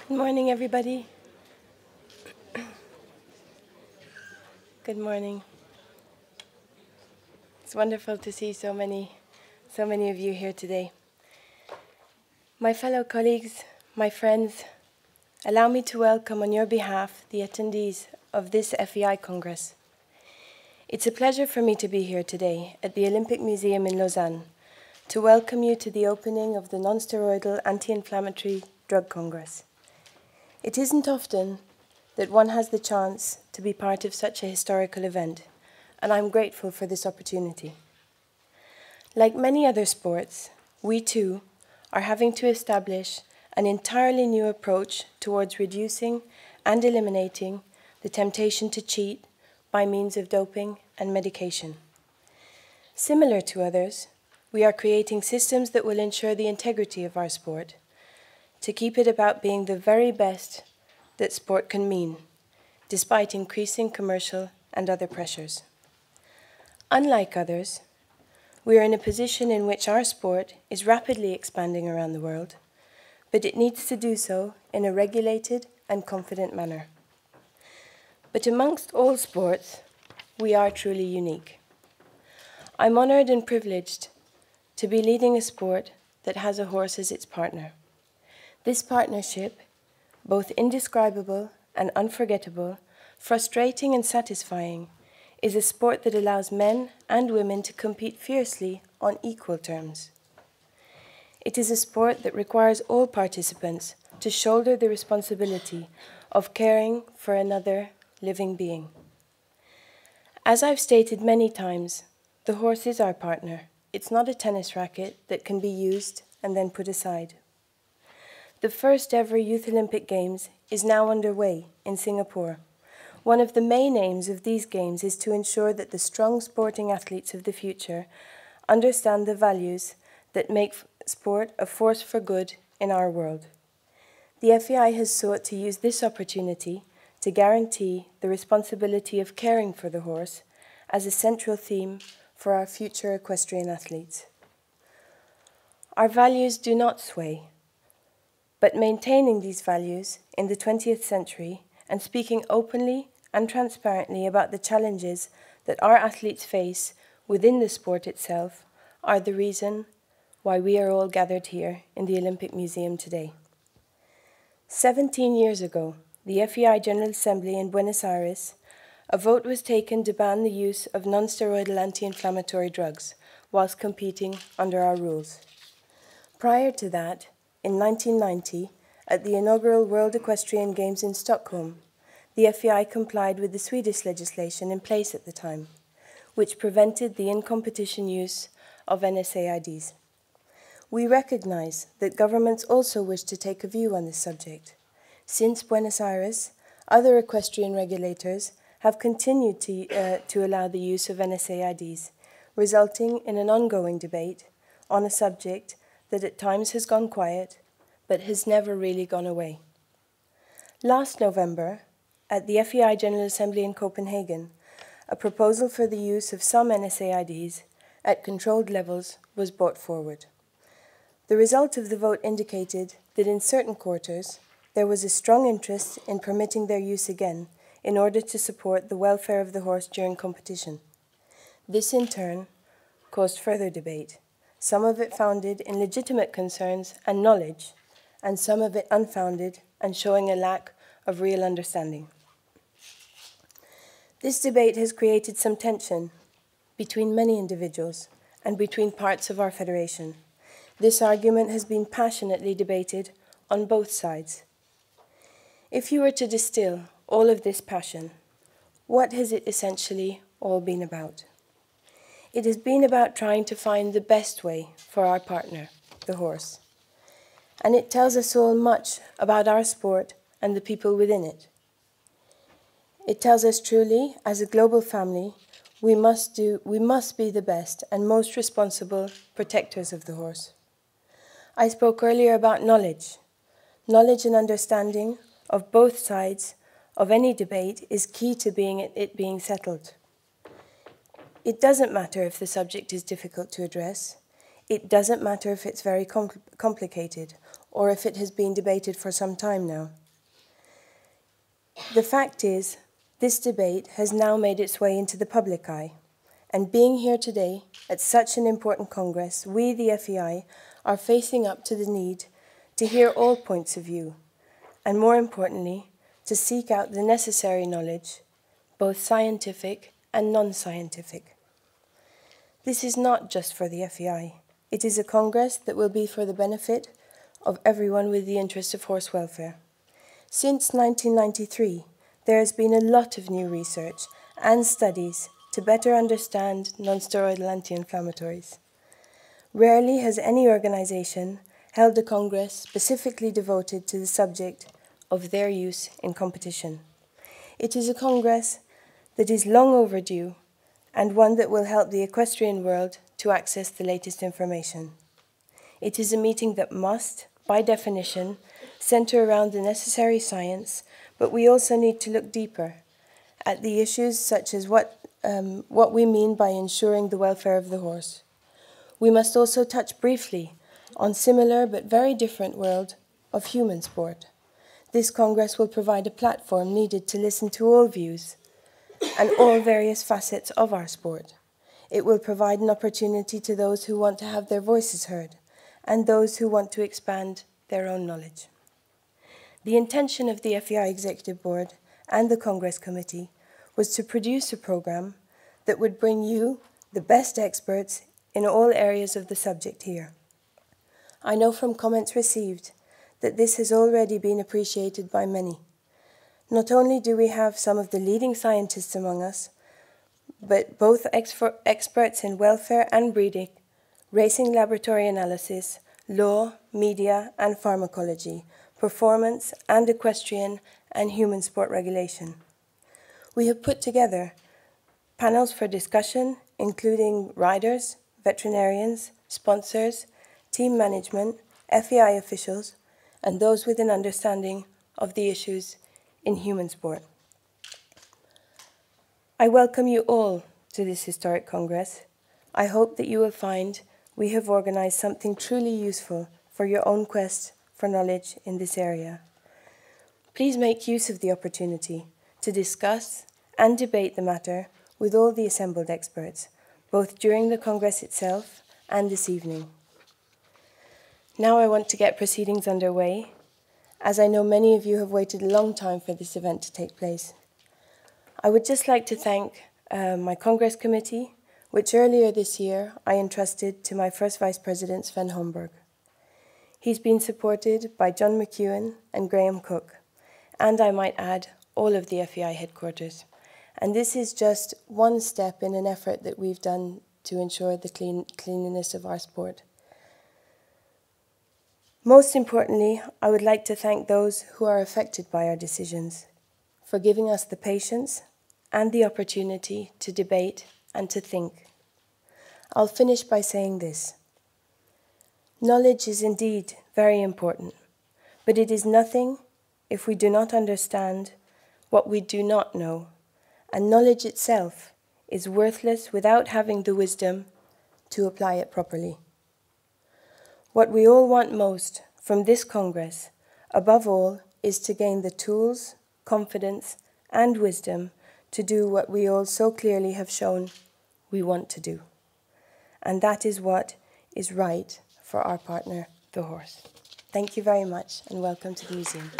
Good morning, everybody. Good morning. It's wonderful to see so many of you here today. My fellow colleagues, my friends, allow me to welcome on your behalf the attendees of this FEI Congress. It's a pleasure for me to be here today at the Olympic Museum in Lausanne to welcome you to the opening of the Non-Steroidal Anti-Inflammatory Drug Congress. It isn't often that one has the chance to be part of such a historical event, and I'm grateful for this opportunity. Like many other sports, we too are having to establish an entirely new approach towards reducing and eliminating the temptation to cheat by means of doping and medication. Similar to others, we are creating systems that will ensure the integrity of our sport, to keep it about being the very best that sport can mean, despite increasing commercial and other pressures. Unlike others, we are in a position in which our sport is rapidly expanding around the world, but it needs to do so in a regulated and confident manner. But amongst all sports, we are truly unique. I'm honored and privileged to be leading a sport that has a horse as its partner. This partnership, both indescribable and unforgettable, frustrating and satisfying, is a sport that allows men and women to compete fiercely on equal terms. It is a sport that requires all participants to shoulder the responsibility of caring for another living being. As I've stated many times, the horse is our partner. It's not a tennis racket that can be used and then put aside. The first ever Youth Olympic Games is now underway in Singapore. One of the main aims of these games is to ensure that the strong sporting athletes of the future understand the values that make sport a force for good in our world. The FEI has sought to use this opportunity to guarantee the responsibility of caring for the horse as a central theme for our future equestrian athletes. Our values do not sway, but maintaining these values in the 20th century and speaking openly and transparently about the challenges that our athletes face within the sport itself are the reason why we are all gathered here in the Olympic Museum today. 17 years ago, the FEI General Assembly in Buenos Aires, a vote was taken to ban the use of non-steroidal anti-inflammatory drugs whilst competing under our rules. Prior to that, in 1990, at the inaugural World Equestrian Games in Stockholm, the FEI complied with the Swedish legislation in place at the time, which prevented the in-competition use of NSAIDs. We recognize that governments also wish to take a view on this subject. Since Buenos Aires, other equestrian regulators have continued to allow the use of NSAIDs, resulting in an ongoing debate on a subject that at times has gone quiet, but has never really gone away. Last November, at the FEI General Assembly in Copenhagen, a proposal for the use of some NSAIDs at controlled levels was brought forward. The result of the vote indicated that in certain quarters, there was a strong interest in permitting their use again in order to support the welfare of the horse during competition. This, in turn, caused further debate, some of it founded in legitimate concerns and knowledge, and some of it unfounded and showing a lack of real understanding. This debate has created some tension between many individuals and between parts of our federation. This argument has been passionately debated on both sides. If you were to distill all of this passion, what has it essentially all been about? It has been about trying to find the best way for our partner, the horse. And it tells us all much about our sport and the people within it. It tells us truly, as a global family, we must be the best and most responsible protectors of the horse. I spoke earlier about knowledge. Knowledge and understanding of both sides of any debate is key to it being settled. It doesn't matter if the subject is difficult to address. It doesn't matter if it's very complicated or if it has been debated for some time now. The fact is, this debate has now made its way into the public eye. And being here today at such an important Congress, we, the FEI, are facing up to the need to hear all points of view, and more importantly, to seek out the necessary knowledge, both scientific and non-scientific. This is not just for the FEI. It is a Congress that will be for the benefit of everyone with the interest of horse welfare. Since 1993, there has been a lot of new research and studies to better understand non-steroidal anti-inflammatories. Rarely has any organization held a Congress specifically devoted to the subject of their use in competition. It is a Congress that is long overdue and one that will help the equestrian world to access the latest information. It is a meeting that must, by definition, center around the necessary science, but we also need to look deeper at the issues such as what we mean by ensuring the welfare of the horse. We must also touch briefly on similar but very different world of human sport. This Congress will provide a platform needed to listen to all views and all various facets of our sport. It will provide an opportunity to those who want to have their voices heard and those who want to expand their own knowledge. The intention of the FEI Executive Board and the Congress Committee was to produce a program that would bring you the best experts in all areas of the subject here. I know from comments received that this has already been appreciated by many. Not only do we have some of the leading scientists among us, but both experts in welfare and breeding, racing laboratory analysis, law, media and pharmacology, performance and equestrian and human sport regulation. We have put together panels for discussion, including riders, veterinarians, sponsors, team management, FEI officials, and those with an understanding of the issues in human sport. I welcome you all to this historic Congress. I hope that you will find we have organized something truly useful for your own quest for knowledge in this area. Please make use of the opportunity to discuss and debate the matter with all the assembled experts, both during the Congress itself and this evening. Now I want to get proceedings underway, as I know many of you have waited a long time for this event to take place. I would just like to thank my Congress Committee, which earlier this year I entrusted to my first Vice President, Sven Homburg. He's been supported by John McEwen and Graham Cook, and I might add, all of the FEI headquarters. And this is just one step in an effort that we've done to ensure the cleanliness of our sport. Most importantly, I would like to thank those who are affected by our decisions for giving us the patience and the opportunity to debate and to think. I'll finish by saying this. Knowledge is indeed very important, but it is nothing if we do not understand what we do not know, and knowledge itself is worthless without having the wisdom to apply it properly. What we all want most from this Congress, above all, is to gain the tools, confidence, and wisdom to do what we all so clearly have shown we want to do. And that is what is right for our partner, the horse. Thank you very much, and welcome to the museum.